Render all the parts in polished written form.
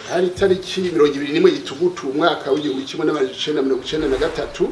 hari tariki 21 gitugutu umwaka w'1993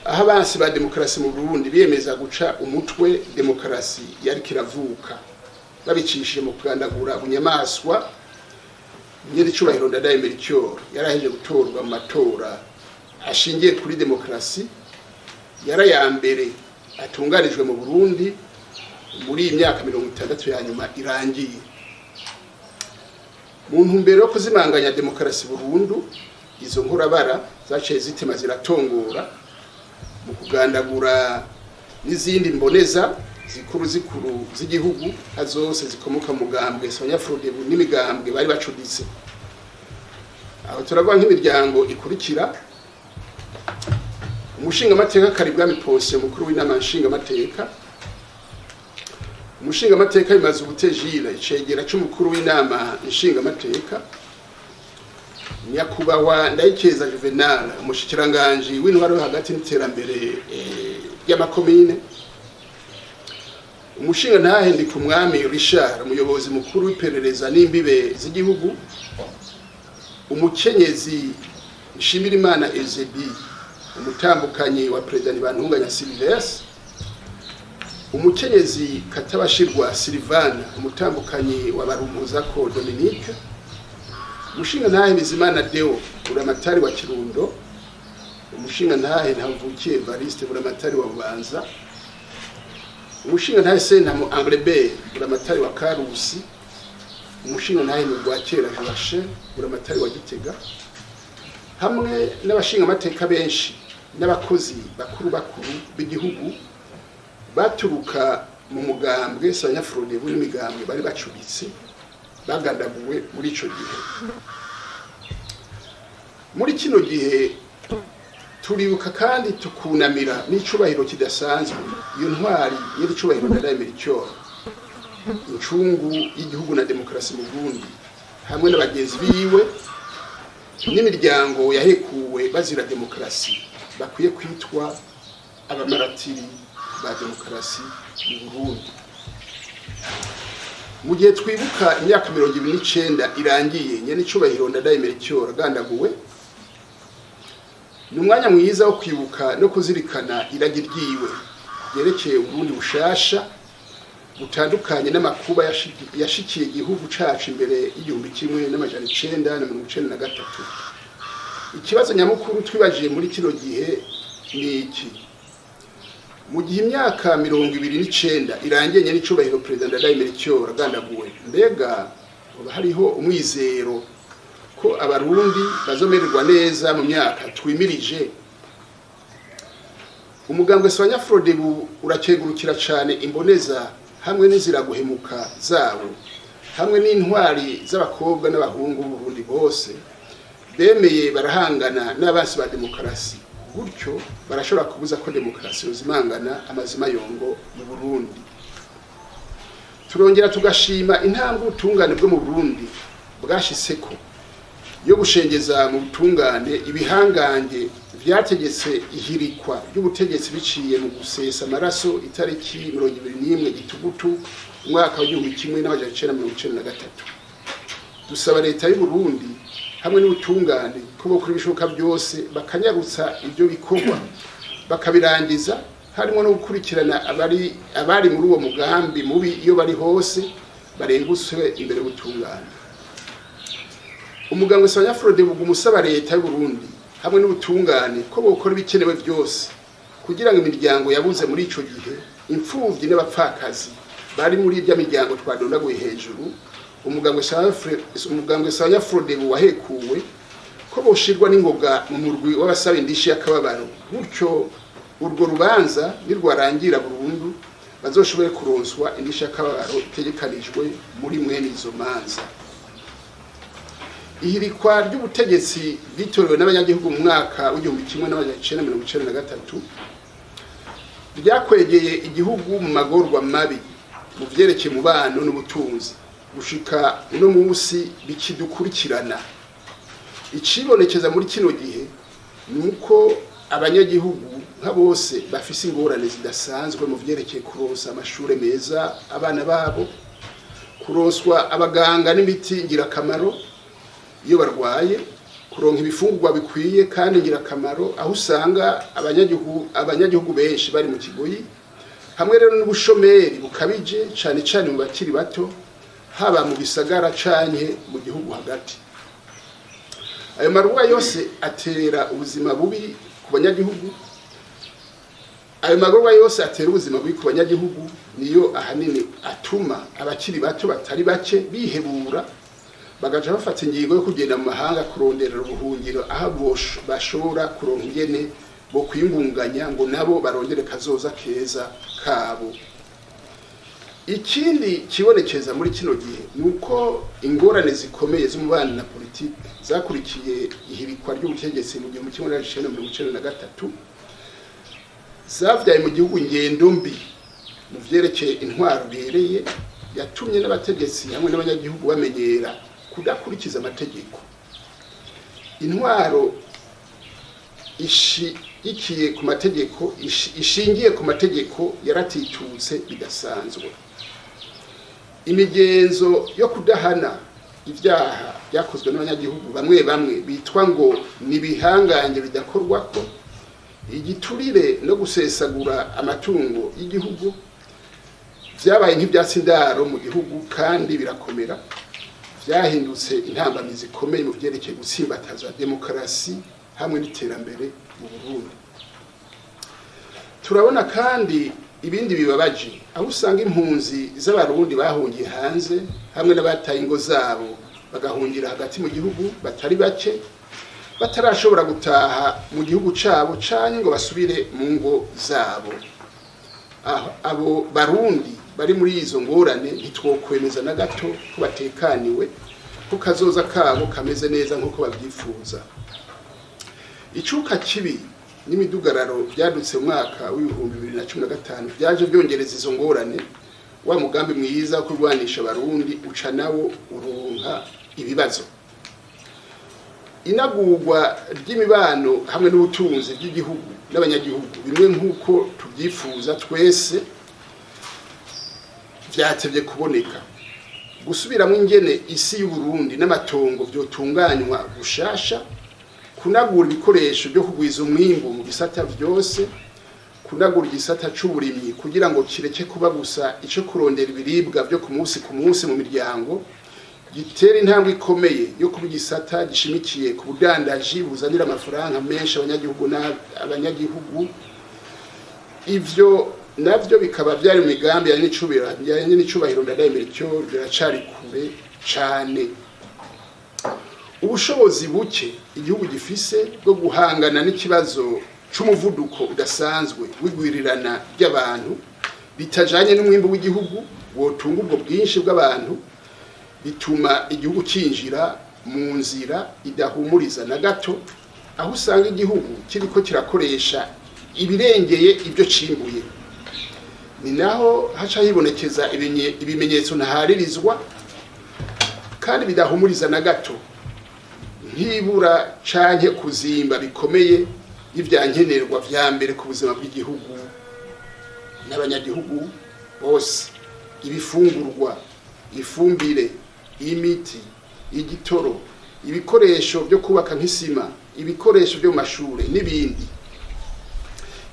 aho abansi ba demokarasi mu Burundi biyemeza guca umutwe demokarasi yari kiravuka babicishije mu kugandagura bunyamaswa. Nyiricubahiro Ndadaye Melchior yaraheje gutorwa mu matora ashingiye kuri demokarasi ya mbere atunganijwe mu Burundi muri imyaka 60 ya nyuma irangiye. Mu ntumbero yo kuzimanganya demokarasi burundu, izo nkurabara zaciye zitima ziratongora mu kugandagura n'izindi mboneza zikuru z'igihugu azose zikomoka mugambwe FRODEBU n'imigambwe bari bacuditse. Aho turavuga nk'imiryango ikurikira: umushinga amateka Karibwami Pose umukuru w'inama nshinga amateka, umushinga amateka bimaze ubutejira icegera cy'umukuru w'inama nshinga amateka, nyakubahwa Ndayikeza Juvenal umushikiranganje w'intwaro hagati n'iterambere y'amakomine, umushinga ntahendi ku mwami rishira umuyobozi mukuru w'iperereza n'imbibe z'igihugu, umukenyezi Nshimirimana Ezebi umutambukanyi wa President Bantunganya Sylvestre, umukenyezi Katabashirwa Silvana umutambukanyi wa Barumuzako Dominique, umushinga ntahe Bizimana Deo buramatari wa Kirundo, umushinga ntahe Ntavukiye Evariste buramatari wa Bubanza, umushinga ntahe Sentamo Anglebert buramatari wa Karusi, umushinga ntahe Rwakera Joachim buramatari wa Gitega, hamwe n'abashinga amateka benshi n'abakozi bakuru b'igihugu baturuka mu mugambwe FRODEBU n'imigambwe bari bacubitse bagandaguwe muri ico gihe. Muri kino gihe turibuka kandi tukunamira n'icubahiro kidasanzwe iyo ntwari y'icubahiro Ndadaye Melchior, incungu y'igihugu na demokarasi mu Burundi, hamwe n'abagenzi biwe n'imiryango yahekuwe bazira demokarasi bakwiye kwitwa abamaratiri ba demokarasi mu Burundi. Mu gihe twibuka imyaka 29 irangiye nyenicubahiro Ndadaye Melchior agandaguwe, ni umwanya mwiza wo kwibuka no kuzirikana iragi ryiwe yerekeye Uburundi bushasha butandukanye n'amakuba yashikiye igihugu cacu imbere y'1993. Ikibazo nyamukuru twibajiye muri kino gihe ni iki: mu gihe imyaka 29 irangiye nyenicubahiro President Ndadaye Melchior agandaguwe, mbega hariho umwizero ko abarundi bazomererwa neza mu myaka twimirije? Umugambwe FRODEBU urakegurukira cyane imboneza hamwe n'inzira guhemuka zabo, hamwe n'intwari z'abakobwa n'abahungu b'Uburundi bose bemeye barahangana n'abansi ba demokarasi, gutyo barashobora kubuza ko demokarasi yozimangana amazima yongo mu Burundi. Turongera tugashima intambwe ubutungane bwo mu Burundi bwashiseko yo gushengeza mu butungane ibihangange vyategetse ihirikwa ry'ubutegetsi biciye mu gusesa amaraso itariki 21 gitugutu umwaka wa 1993. Dusaba leta y'u Burundi hamwe n'ubutungane ko bokora ibishoboka byose bakanyarutsa ibyo bikorwa bakabirangiza, harimo no gukurikirana abari muri uwo mugambi mubi iyo bari hose barenguswe imbere y'ubutungane. Umugambwe FRODEBU umusaba leta y'u Burundi hamwe n'ubutungane ko bokora ibikenewe byose kugira ngo imiryango yabuze muri ico gihe, imfuvyi n'abapfakazi bari muri irya miryango twadondaguye hejuru, umugambwe FRODEBU wahekuwe ko boshirwa n'ingoga mu murwi w'abasaba indishi y'akababaro, gutyo urwo rubanza nirwarangira burundu bazoshobore kuronswa indishi y'akababaro itegekanijwe muri mwene izo manza. Ihirikwa ry'ubutegetsi bwitorewe n'abanyagihugu mu mwaka w'1993 ryakwegeye igihugu mu magorwa mabi mu vyerekeye mubano n'ubutunzi, gushika no munsi bikidukurikirana. Icibonekeza muri kino gihe nuko abanyagihugu nka bose bafise ingorane zidasanzwe mu vyerekeye kuronsa amashure meza abana babo, kuronswa abaganga n'imiti ngirakamaro, iyo barwaye, kuronka ibifungurwa bikwiye kandi ngirakamaro, aho usanga abanyagihugu benshi bari mu kigoyi, hamwe rero n'ubushomeri bukabije cyane cyane mu bakiri bato, haba mu bisagara canke mu gihugu hagati. Ayo marwa yose atera ubuzima bubi ku banyagihugu. Ayo marwa yose atera ubuzima bubi ku banyagihugu, niyo ahanini atuma abakiri bato batari bake bihebura, bagaca bafata ingingo yo kugenda mu mahanga kurondera ubuhungiro, aho bashobora kuronka ingene bo kwingunganya ngo nabo barondere kazoza keza kabo. Ikindi kibonekeza muri kino gihe nuko ingorane zikomeye z'umubano na politiki zakurikiye ihirikwa ry'ubutegetsi mu 1993 zavyaye mu gihugu ingendo mbi mu vyerekeye intwaro bereye, yatumye n'abategetsi hamwe n'abanyagihugu bamenyera kudakurikiza amategeko. Intwaro ishingiye ku mategeko yaratitutse bidasanzwe. Imigenzo yo kudahana ibyaha byakozwe n'abanyagihugu bamwe bitwa ngo nibihangange bidakorwako, igiturire no gusesagura amatungo y'igihugu vyabaye nk'ibyasindaro mu gihugu kandi birakomera, vyahindutse intambamizi zikomeye mu vyerekeye gutsimbataza demokarasi hamwe n'iterambere mu Burundi. Turabona kandi ibindi bibabaje, aho usanga impunzi z'abarundi bahungiye hanze hamwe n'abataye ingo zabo bagahungira hagati mu gihugu batari bake, batarashobora gutaha mu gihugu cabo canke ngo basubire mu ngo zabo. Abo barundi bari muri izo ngorane ntitwokwemeza na gato ko batekaniwe, ko kazoza kabo kameze neza nk'uko babyifuza. Icuka kibi n'imidugararo byadutse mu mwaka w'2015 byaje byongereza izo ngorane. Wa mugambi mwiza wo kurwanisha abarundi uca nawo uronka ibibazo. Inagurwa ry'imibano hamwe n'ubutunzi bw'igihugu n'abanyagihugu bimwe nk'uko tubyifuza twese vyatevye kuboneka. Gusubiramo ingene isi y'Uburundi n'amatongo vyotunganywa gushasha, kunagura ibikoresho byo kugwiza umwimbu mu bisata byose, kunagura igisata c'uburimyi kugira ngo kireke kuba gusa ico kurondera ibiribwa byo ku munsi mu miryango, gitera intambwe ikomeye yo kuba igisata gishimikiye ku budandaji buzanira amafaranga menshi abanyagihugu. Ivyo navyo bikaba byari mu migambi ya n'icubahiro Ndadaye Melchior, biracari kure cane. Ubushobozi buke igihugu gifise bwo guhangana n'ikibazo c'umuvuduko udasanzwe w'igwirirana ry'abantu bitajanye n'umwimbo w'igihugu wotunga ubwo bwinshi bw'abantu, bituma igihugu cinjira mu nzira idahumuriza na gato, aho usanga igihugu kiriko kirakoresha ibirengeye ibyo cimbuye. Ni naho haca hibonekeza ibimenyetso ntaharirizwa kandi bidahumuriza na gato, nk'ibura canke kuzimba bikomeye y'ivyankenerwa vya mbere ku buzima bw'igihugu n'abanyagihugu bose: ibifungurwa, ifumbire, imiti, igitoro, ibikoresho byo kubaka nk'isima, ibikoresho byo mashure n'ibindi.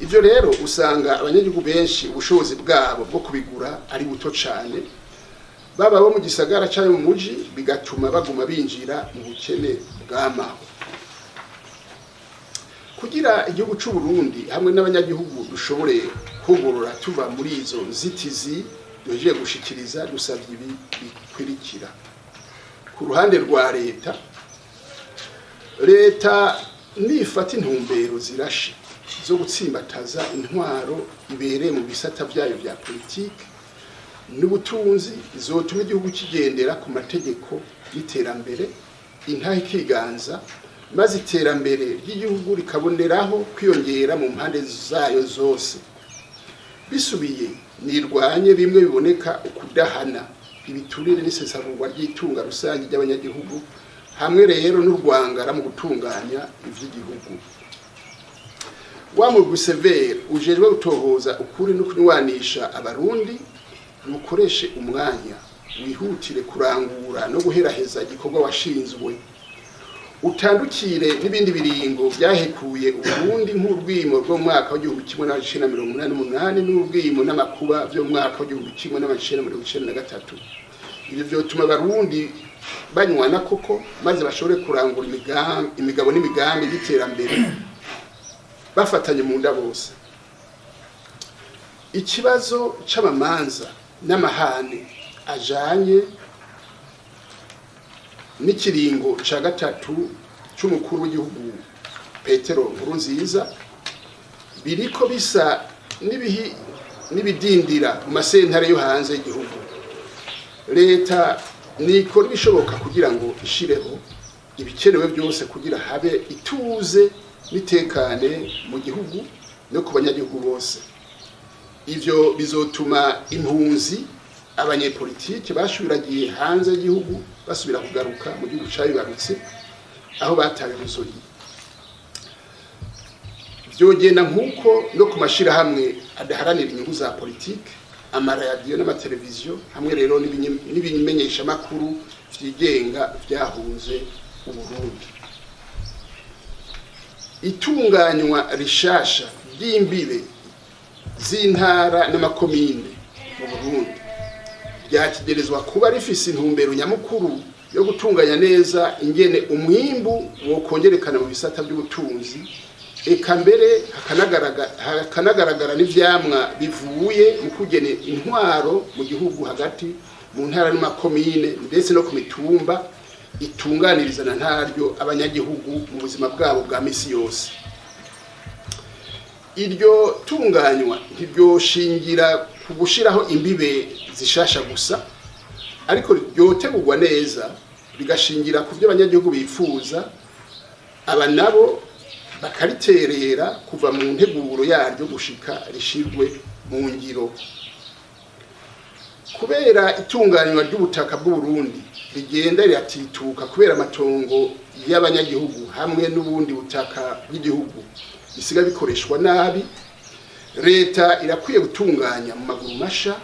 Ivyo rero usanga abanyagihugu benshi ubushobozi bwabo bwo kubigura ari buto cane, baba bo mu gisagara cyangwa mu muji, bigatuma baguma binjira mu bukene bw'amaho. Kugira igihugu c'u Burundi hamwe n'abanyagihugu dushobore kugorora tuva muri izo nzitizi duhejeje gushikiriza, dusavye ibi bikurikira. Ku ruhande rwa leta nifata intumbero zirashe zo gutsimbataza intwaro ibereye mu bisata byayo bya politiki n'ubutunzi, izotuma igihugu kigendera ku mategeko y'iterambere, intahe ikiganza, maze iterambere ry'igihugu rikaboneraho kwiyongera mu mpande zayo zose. Bisubiye nirwanye bimwe biboneka ukudahana, ibiturire n'isesagurwa ry'itunga rusange ry'abanyagihugu, hamwe rero n'urwangara mu gutunganya ivy'igihugu. Wa mugwi severe ujejwe gutohoza ukuri no kunywanisha abarundi, nukoreshe umwanya wihutire kurangura no guheraheza igikorwa washinzwe utandukire n'ibindi biringo byahekuye Uburundi nk'urwimo rwo mu mwaka wa 1988 n'urwimo n'amakuba byo mu mwaka wa 1993. Ibyo byotuma Abarundi banywana koko maze bashobore kurangura imigabo n'imigambi y'iterambere bafatanye mu nda bose. Ikibazo c'amamanza n'amahane ajanye n'ikiringo ca gatatu c'umukuru w'igihugu Petero Nkurunziza biriko bisa n'ibidindira mu masentare yo hanze y'igihugu. Leta nikora ibishoboka kugira ngo ishireho ibikenewe byose kugira habe ituze nitekane mu gihugu no ku banyagihugu bose. Ivyo bizotuma impunzi abanyepolitiki bashubiragiye hanze y'igihugu basubira kugaruka mu gihugu cabibarutse aho bataye umusori. Vyogenda nk'uko no ku mashirahamwe adaharanira inyungu za politike, amaradiyo n'amateleviziyo hamwe rero n'ibimenyesha makuru vyigenga vyahunze Uburundi. Itunganywa rishasha ry'imbibe z'intara n'amakomine mu Burundi ryakigerezwa kuba rifise intumbero nyamukuru yo gutunganya neza ingene umwimbu wokongerekana mu bisata by'ubutunzi, eka mbere hakanagaragara n'ivyamwa bivuye mu kugena intwaro mu gihugu hagati mu ntara n'amakomine ndetse no ku mitumba itunganirizana ntaryo abanyagihugu mu buzima bwabo bwa misi yose. Iryo tunganywa ntiryoshingira ku gushiraho imbibe zishasha gusa, ariko ryotegurwa neza bigashingira ku byo abanyagihugu bifuza, aba nabo bakariterera kuva mu nteguro yaryo gushika rishirwe mu ngiro. Kubera itunganywa ry'ubutaka bw'Uburundi rigenda riratituka kubera amatongo y'abanyagihugu hamwe n'ubundi butaka bw'igihugu bisiga bikoreshwa nabi, leta irakwiye gutunganya mu maguru masha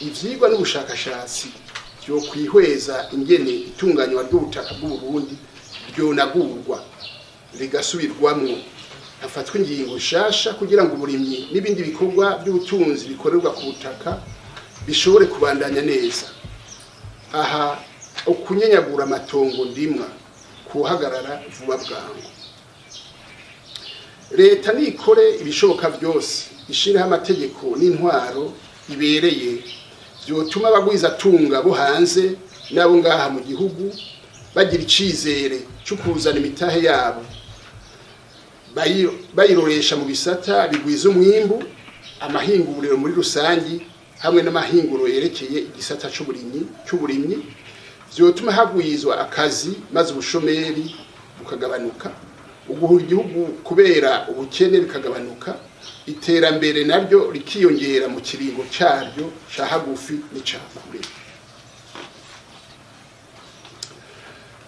ivyigwa n'ubushakashatsi byo kwihweza ingene itunganywa ry'ubutaka bw'Uburundi ryonagurwa rigasubirwamwo, hafatwa ingingo nshasha kugira ngo uburimyi n'ibindi bikorwa by'ubutunzi bikorerwa ku butaka bishobore kubandanya neza. Aha ukunyenyagura amatongo ndimwa kuhagarara vuba bwangu. Leta nikore ibishoboka byose ishiraho amategeko n'intwaro ibereye byotuma abagwiza tunga bo hanze nabo ngaha mu gihugu bagira icizere cyo kuzana imitahe yabo, bayiroresha mu bisata bigwiza umwimbu, amahinguriro muri rusangi hamwe n'amahinguro yerekeye igisata c'uburimyi vyotuma hagwizwa akazi maze ubushomeri bukagabanuka, uguhura igihugu kubera ubukene bikagabanuka, iterambere naryo rikiyongera mu kiringo caryo ca hagufi n'icakure.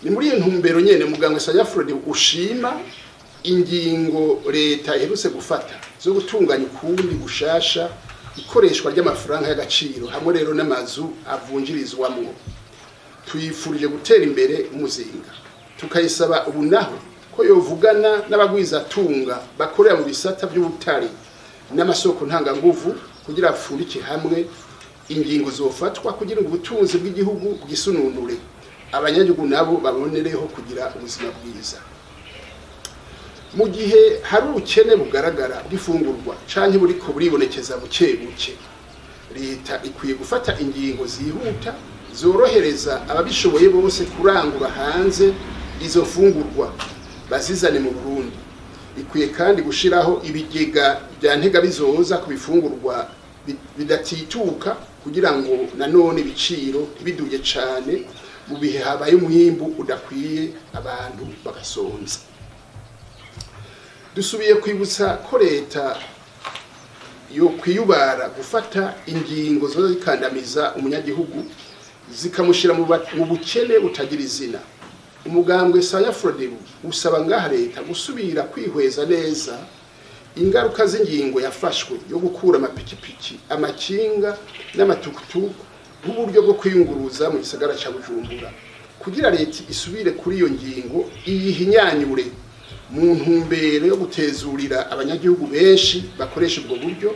Ni muri iyo ntumbero nyene mugambwe FRODEBU ushima ingingo leta iherutse gufata zo gutunganya ukundi gushasha ikoreshwa ry'amafaranga y'agaciro hamwe rero n'amazu avunjirizwamwo. Tuyifurije gutera imbere umuzinga, tukayisaba ubu naho ko yovugana n'abagwiza tunga bakorera mu bisata by'ubutari n'amasoko ntanganguvu kugira afurike hamwe ingingo zofatwa kugira ngo ubutunzi bw'igihugu bwisununure, abanyagihugu nabo babonereho kugira ubuzima bwiza. Mu gihe hari ubukene bugaragara bw'ifungurwa canke buriko buribonekeza buke buke, leta ikwiye gufata ingingo zihuta zorohereza ababishoboye bose kurangura hanze izo fungurwa bazizane mu Burundi. Ikwiye kandi gushiraho ibigega bya ntega bizoza ku bifungurwa bidatituka kugira ngo nanone ibiciro biduye cane mu bihe habaye umwimbu udakwiye abantu bagasonza. Dusubiye kwibutsa ko leta yo kwiyubara gufata ingingo zo zikandamiza umunyagihugu zikamushira mu bukene butagira izina. Umugambwe FRODEBU usaba ngaha leta gusubira kwihweza neza ingaruka z'ingingo yafashwe yo gukura amapikipiki, amakinga n'amatukutuku nk'uburyo bwo kwiyunguruza mu gisagara ca Bujumbura kugira leta isubire kuri iyo ngingo iyihinyanyure mu ntumbero yo gutezurira abanyagihugu benshi bakoresha ubwo buryo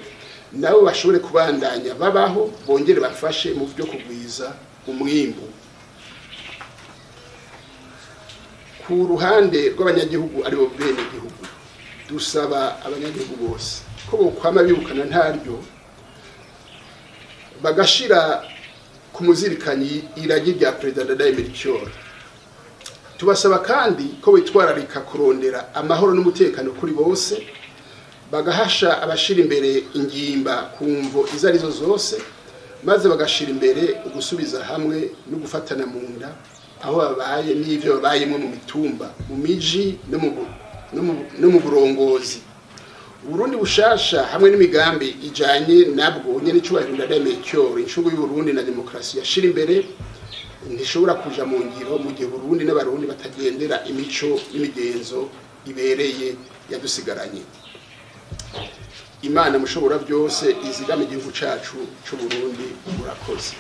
nabo bashobore kubandanya babaho bongere bafashe mu byo kugwiza umwimbu. Ku ruhande rw'abanyagihugu aribo bene gihugu dusaba abanyagihugu bose ko bokwama bibukana ntaryo bagashira ku muzirikanyi iragi rya Perezida Ndadaye Melchior. Tubasaba kandi ko bitwararika kurondera amahoro n'umutekano kuri bose, bagahasha abashira imbere ingimba kumvo izarizo zose, maze bagashira imbere ugusubiza hamwe no gufatana mu nda aho babaye n'ivyo babayemwe mu mitumba, mu miji no mu burongozi. Uburundi bushasha hamwe n'imigambi ijanye nabwo nyene cyubahiro Ndadaye Melchior inshugu y'Uburundi na demokrasi yashira imbere ntishobora kuja mu ngiro mu gihe Burundi n'abarundi batagendera imico n'imigenzo ibereye yadusigaranye. Imana mushobora byose izigama igihugu cacu c'Uburundi. Murakoze.